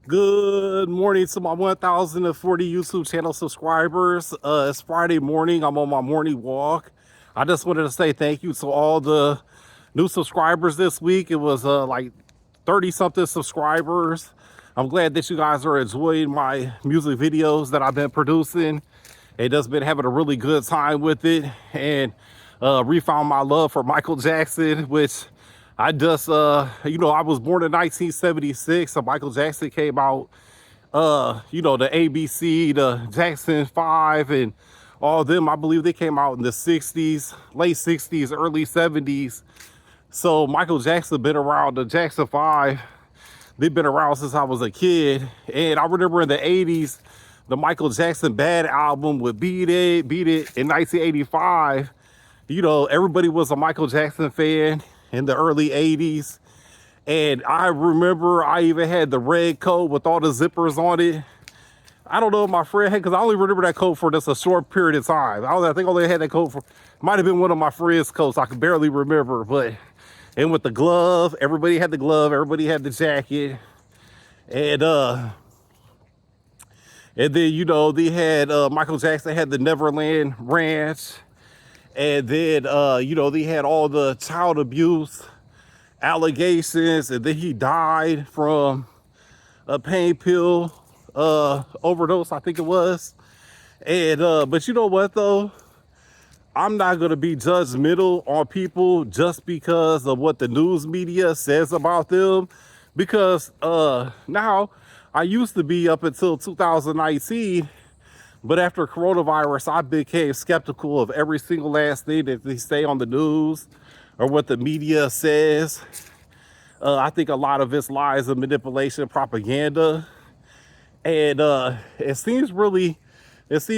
Good morning to my 1,040 YouTube channel subscribers. It's Friday morning. I'm on my morning walk. I just wanted to say thank you to all the new subscribers this week. It was like 30 something subscribers. I'm glad that you guys are enjoying my music videos that I've been producing. And just been having a really good time with it. And refound my love for Michael Jackson, which I just, I was born in 1976, so Michael Jackson came out, the ABC, the Jackson 5, and all of them, I believe they came out in the 60s, late 60s, early 70s. So Michael Jackson been around, the Jackson 5, they've been around since I was a kid. And I remember in the 80s, the Michael Jackson Bad album with Beat It in 1985. Everybody was a Michael Jackson fan in the early 80s. And I remember I even had the red coat with all the zippers on it. I don't know if my friend had, because I only remember that coat for just a short period of time. I think I only had that coat for, might have been one of my friend's coats. I can barely remember, but, and with the glove, everybody had the glove, everybody had the jacket. And then, they had, Michael Jackson had the Neverland Ranch. And then, they had all the child abuse allegations. And then he died from a pain pill overdose, I think it was. And, but you know what, though? I'm not going to be judgmental on people just because of what the news media says about them. Because now, I used to be up until 2019. But after coronavirus, I became skeptical of every single last thing that they say on the news or what the media says. I think a lot of it's lies and manipulation, propaganda. And it seems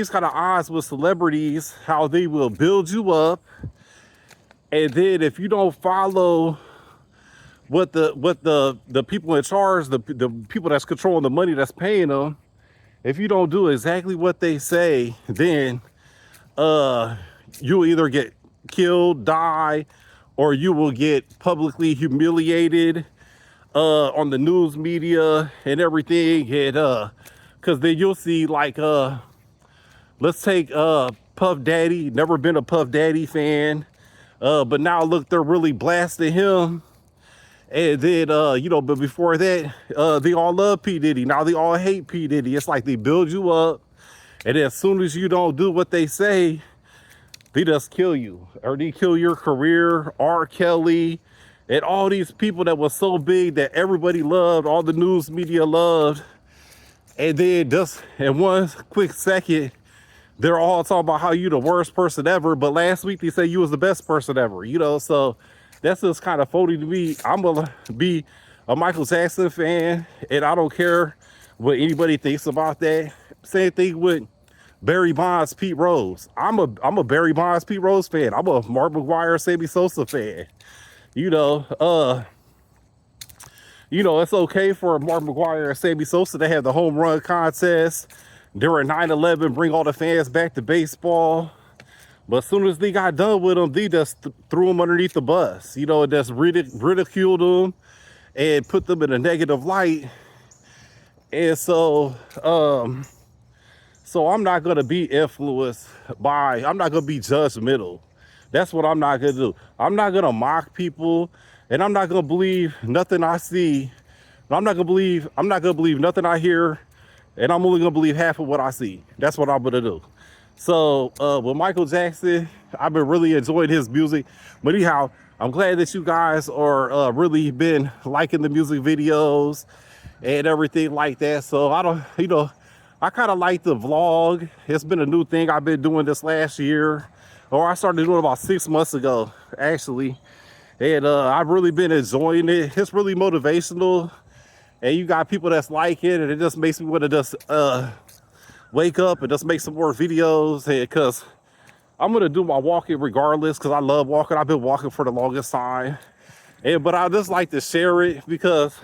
kind of odd with celebrities, how they will build you up. And then if you don't follow what the people in charge, the people that's controlling the money that's paying them, if you don't do exactly what they say, then you'll either get killed, die, or you will get publicly humiliated on the news media and everything. And because then you'll see, like, let's take Puff Daddy. Never been a Puff Daddy fan, but now look, they're really blasting him. And then, but before that, they all love P. Diddy. Now they all hate P. Diddy. It's like they build you up, and then as soon as you don't do what they say, they just kill you. Or they kill your career. R. Kelly, and all these people that was so big that everybody loved, all the news media loved. And then just in one quick second, they're all talking about how you the worst person ever. But last week they said you was the best person ever, so that's just kind of phony to me. I'm gonna be a Michael Jackson fan, and I don't care what anybody thinks about that. Same thing with Barry Bonds, Pete Rose. I'm a Barry Bonds, Pete Rose fan. I'm a Mark McGwire, Sammy Sosa fan. It's okay for Mark McGwire and Sammy Sosa to have the home run contest during 9/11, bring all the fans back to baseball. But as soon as they got done with them, they just threw them underneath the bus, and just ridiculed them and put them in a negative light. And so I'm not going to be influenced I'm not going to be judgmental. That's what I'm not going to do. I'm not going to mock people, and I'm not going to believe nothing I see. I'm not going to believe nothing I hear, and I'm only going to believe half of what I see. That's what I'm going to do. So with Michael Jackson, I've been really enjoying his music. But anyhow, I'm glad that you guys are really been liking the music videos and everything like that. So I kind of like the vlog. It's been a new thing I've been doing this last year, or I started doing it about 6 months ago, actually. And I've really been enjoying it. It's really motivational, and you got people that's like it, and it just makes me want to just wake up and just make some more videos, because I'm gonna do my walking regardless, because I love walking. I've been walking for the longest time, but I just like to share it because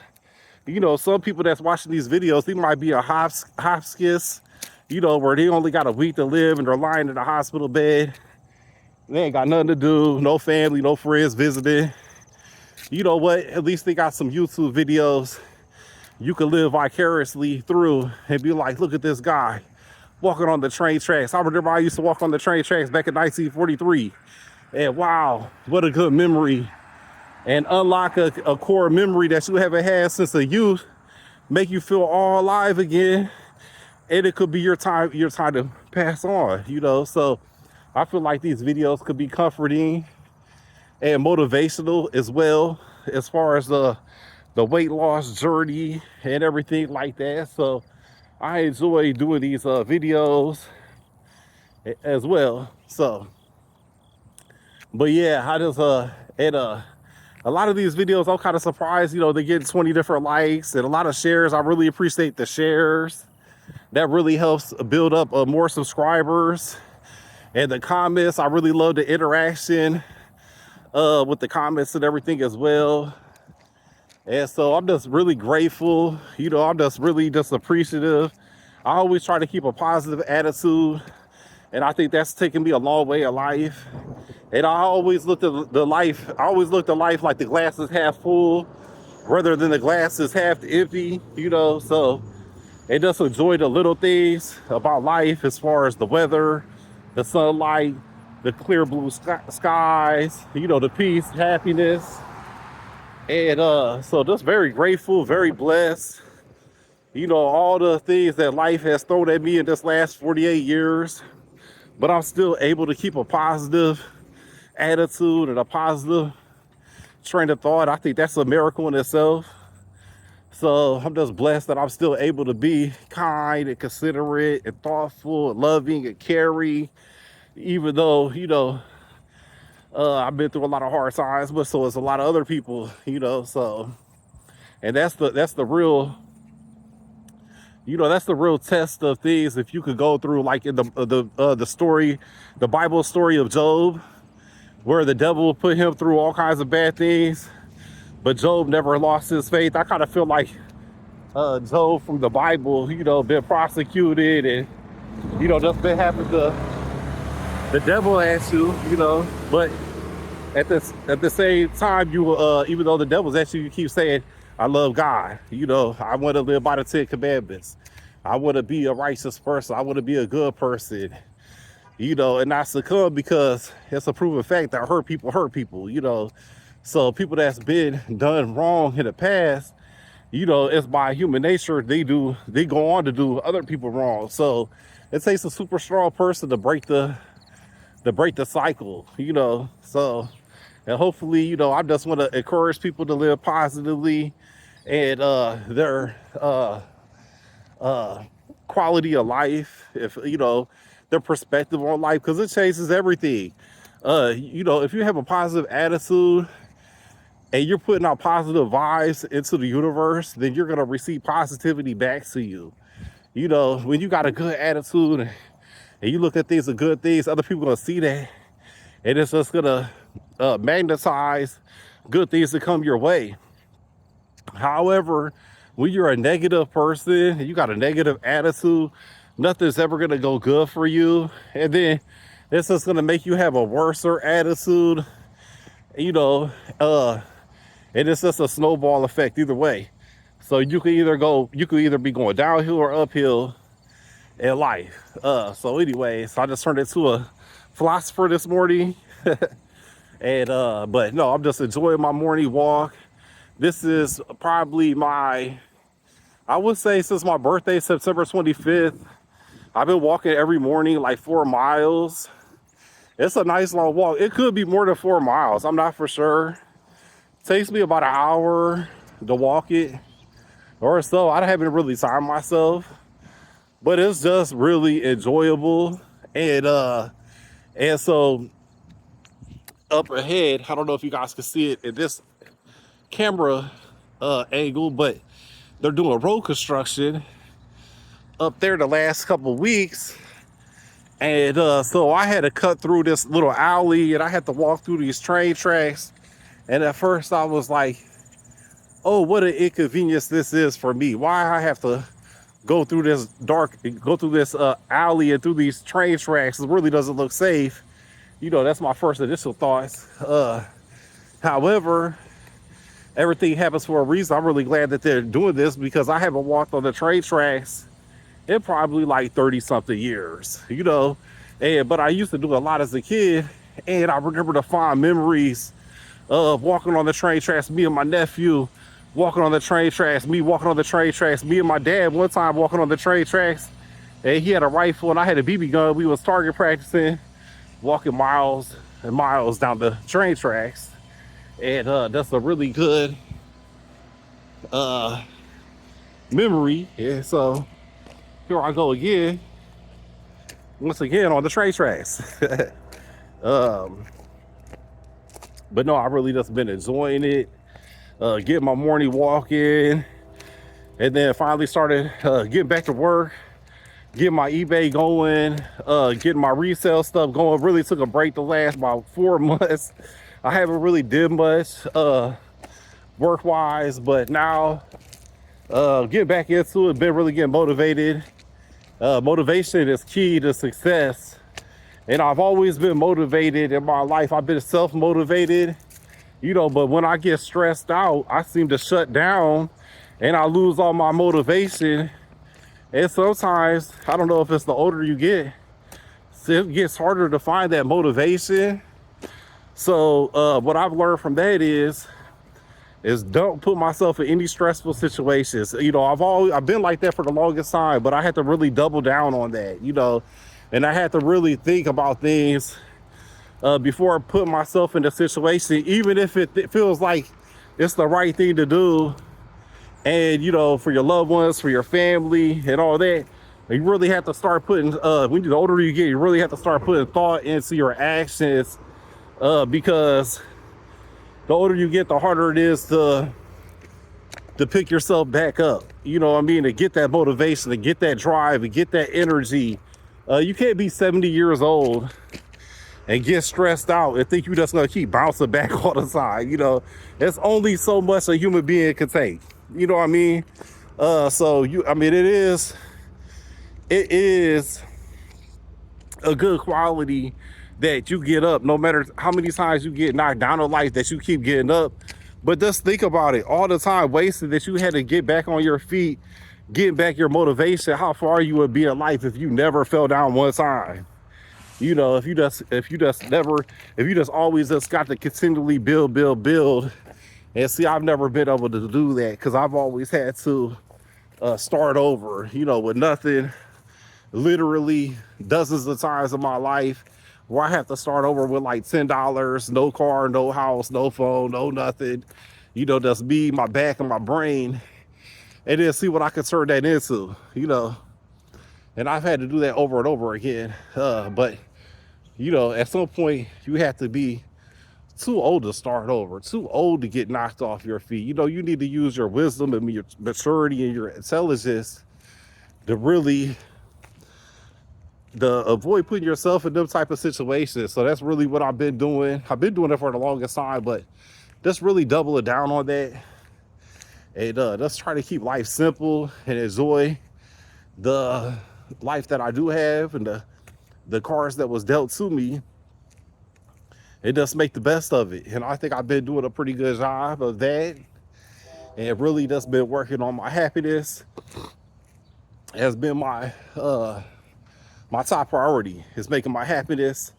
some people that's watching these videos, they might be a hospice, where they only got a week to live and they're lying in a hospital bed. They ain't got nothing to do, no family, no friends visiting. You know what? At least they got some YouTube videos you could live vicariously through and be like, look at this guy walking on the train tracks. I remember I used to walk on the train tracks back in 1943. And wow, what a good memory. And unlock a core memory that you haven't had since a youth, make you feel all alive again. And it could be your time to pass on, you know. So I feel like these videos could be comforting and motivational as well, as far as the weight loss journey and everything like that. So I enjoy doing these videos as well. So, but yeah, I just and a lot of these videos, I'm kind of surprised, you know, they get 20 different likes and a lot of shares. I really appreciate the shares. That really helps build up more subscribers. And the comments, I really love the interaction with the comments and everything as well. And so I'm just really grateful. You know, I'm just really just appreciative. I always try to keep a positive attitude. And I think that's taken me a long way in life. And I always looked at life like the glass is half full rather than the glass is half empty, you know. So and just enjoy the little things about life, as far as the weather, the sunlight, the clear blue skies, you know, the peace, happiness. And so just very grateful, very blessed. You know, all the things that life has thrown at me in this last 48 years, but I'm still able to keep a positive attitude and a positive train of thought. I think that's a miracle in itself. So I'm just blessed that I'm still able to be kind and considerate and thoughtful and loving and caring, even though, you know, I've been through a lot of hard times, but so is a lot of other people, you know. So, and that's the real, you know, that's the real test of things. If you could go through, like in the story, the Bible story of Job, where the devil put him through all kinds of bad things, but Job never lost his faith. I kind of feel like Job from the Bible, you know, been prosecuted and, you know, just been having the devil at you, you know. But at the same time, you even though the devil's at you, you keep saying, I love God. You know, I want to live by the 10 commandments. I want to be a righteous person. I want to be a good person, you know, and not succumb, because it's a proven fact that hurt people, you know. So people that's been done wrong in the past, you know, it's by human nature, they go on to do other people wrong. So it takes a super strong person to break the cycle, you know. So, and hopefully, you know, I just want to encourage people to live positively and their quality of life, if you know, their perspective on life, because it changes everything. You know, if you have a positive attitude and you're putting out positive vibes into the universe, then you're gonna receive positivity back to you. You know, when you got a good attitude and you look at things as good things, other people gonna see that, and it's just gonna magnetize good things to come your way. However, when you're a negative person, you got a negative attitude, nothing's ever gonna go good for you, and then it's just gonna make you have a worser attitude, you know. And it's just a snowball effect either way. So you could either be going downhill or uphill in life. So anyway, so I just turned into a philosopher this morning. And but no, I'm just enjoying my morning walk. This is probably I would say since my birthday, September 25th, I've been walking every morning like 4 miles. It's a nice long walk. It could be more than 4 miles. I'm not for sure. Takes me about an hour to walk it or so. I haven't really timed myself, but it's just really enjoyable. And so up ahead, I don't know if you guys can see it in this camera angle, but they're doing road construction up there the last couple of weeks. And so I had to cut through this little alley and I had to walk through these train tracks. And at first I was like, oh, what an inconvenience this is for me. Why I have to go through this alley and through these train tracks? It really doesn't look safe. You know, that's my first initial thoughts. However, everything happens for a reason. I'm really glad that they're doing this because I haven't walked on the train tracks in probably like 30 something years, you know. And but I used to do a lot as a kid, and I remember the fond memories of walking on the train tracks, me and my nephew walking on the train tracks, me walking on the train tracks, me and my dad one time walking on the train tracks, and he had a rifle and I had a BB gun. We was target practicing, walking miles and miles down the train tracks. And that's a really good memory. Yeah, so here I go again, once again on the train tracks. But no, I really just been enjoying it, getting my morning walk in, and then finally started getting back to work, getting my eBay going, getting my resale stuff going. Really took a break the last about 4 months. I haven't really did much work-wise, but now getting back into it, been really getting motivated. Motivation is key to success. And I've always been motivated in my life. I've been self-motivated, you know, but when I get stressed out, I seem to shut down and I lose all my motivation. And sometimes, I don't know if it's the older you get, it gets harder to find that motivation. So what I've learned from that is don't put myself in any stressful situations. You know, I've been like that for the longest time, but I had to really double down on that, you know. And I had to really think about things before I put myself in a situation, even if it feels like it's the right thing to do. And, you know, for your loved ones, for your family and all that, you really have to start putting, when the older you get, you really have to start putting thought into your actions because the older you get, the harder it is to pick yourself back up. You know what I mean? To get that motivation, to get that drive, to get that energy. You can't be 70 years old and get stressed out and think you're just gonna keep bouncing back all the time. You know, there's only so much a human being can take. You know what I mean? It is a good quality that you get up, no matter how many times you get knocked down in life, that you keep getting up. But just think about it, all the time wasted that you had to get back on your feet, getting back your motivation, how far you would be in life if you never fell down one time. You know, if you just always just got to continually build. And see, I've never been able to do that because I've always had to start over, you know, with nothing, literally dozens of times in my life where I have to start over with like $10, no car, no house, no phone, no nothing, you know, just me, my back and my brain. And then see what I can turn that into, you know. And I've had to do that over and over again. But, you know, at some point, you have to be too old to start over, too old to get knocked off your feet. You know, you need to use your wisdom and your maturity and your intelligence to really avoid putting yourself in them type of situations. So that's really what I've been doing. I've been doing it for the longest time, but just really double it down on that. And let's try to keep life simple and enjoy the life that I do have and the cards that was dealt to me, and just make the best of it. And I think I've been doing a pretty good job of that, and really just been working on my happiness. Has been my my top priority, is making my happiness,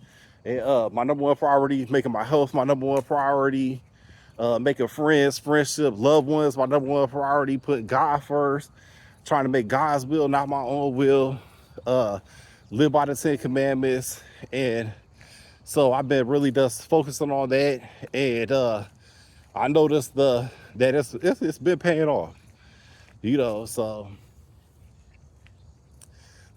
and my number one priority is making my health my number one priority. Making friends, friendship, loved ones my number one priority, putting God first, trying to make God's will, not my own will, live by the 10 commandments. And so I've been really just focusing on that, and I noticed that it's been paying off, you know. So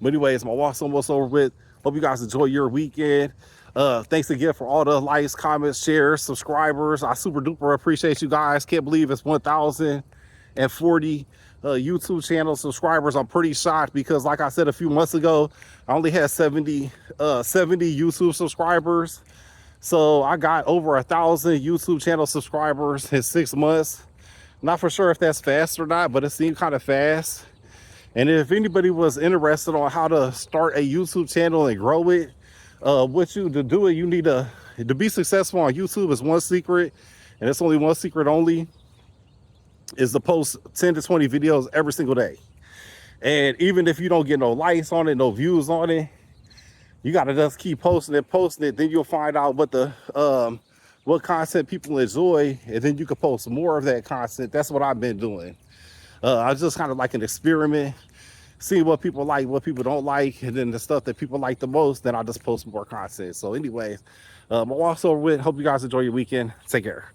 but anyways, my walk's almost over with. Hope you guys enjoy your weekend. Thanks again for all the likes, comments, shares, subscribers. I super duper appreciate you guys. Can't believe it's 1,040 YouTube channel subscribers. I'm pretty shocked because, like I said a few months ago, I only had 70 YouTube subscribers. So I got over 1,000 YouTube channel subscribers in 6 months. Not for sure if that's fast or not, but it seemed kind of fast. And if anybody was interested on how to start a YouTube channel and grow it, to do it, you need to be successful on YouTube is one secret, and it's only one secret only. is to post 10 to 20 videos every single day. And even if you don't get no likes on it, no views on it, you gotta just keep posting it. Then you'll find out what content people enjoy, and then you can post more of that content. That's what I've been doing. I just kind of like an experiment, see what people like, what people don't like, and then the stuff that people like the most, then I just post more content. So anyways, I'm also with, hope you guys enjoy your weekend. Take care.